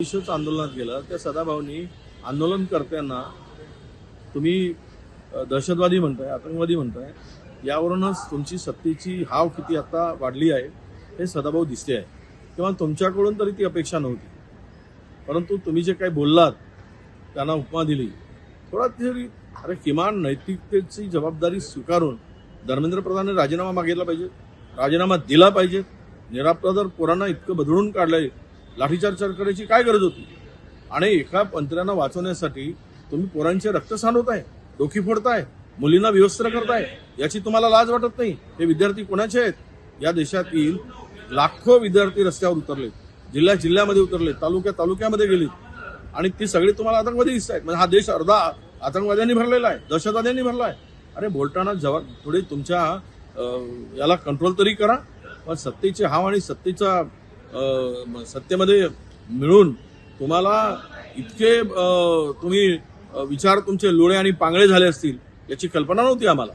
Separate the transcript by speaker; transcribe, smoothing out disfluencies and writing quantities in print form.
Speaker 1: विशेष आंदोलनात गेला त्या सदाभाऊंनी आंदोलनकर्त्यांना तुम्ही दहशतवादी म्हणताय, आतंकवादी म्हणताय, यावरूनच तुमची सत्तेची हाव किती आता वाढली आहे हे सदाभाऊ दिसते आहे. किंवा तुमच्याकडून तरी ती अपेक्षा नव्हती, परंतु तुम्ही जे काही बोललात त्यांना उपमा दिली, थोडा तरी अरे किमान नैतिकतेची जबाबदारी स्वीकारून धर्मेंद्र प्रधानने राजीनामा मागितला पाहिजे, राजीनामा दिला पाहिजे. निरापराध पोरांना इतकं बदलून काढलंय, लाठीचार्ज करायची काय गरज होती? आणि एका मंत्र्यांना वाचवण्यासाठी तुम्ही पोरांचे रक्त सांडवताय, डोकी फोडताय, मुलींना विवस्त्र करताय, याची तुम्हाला लाज वाटत नाही? हे विद्यार्थी कोणाचे आहेत? या देशातील लाखो विद्यार्थी रस्त्यावर उतरले, जिल्ह्यामध्ये उतरले, तालुक्यामध्ये गेलीत आणि ती सगळी तुम्हाला आतंकवादी दिसत आहेत. म्हणजे हा देश अर्धा आतंकवाद्यांनी भरलेला आहे, दहशतवाद्यांनी भरला आहे. अरे बोलताना जेव्हा थोडे तुमच्या याला कंट्रोल तरी करा. पण सत्तेची हाव आणि सत्तेमध्ये मिळून तुम्हाला इतके तुम्ही विचार तुमचे लोळे आणि पांगळे झाले असतील याची कल्पना नव्हती आम्हाला.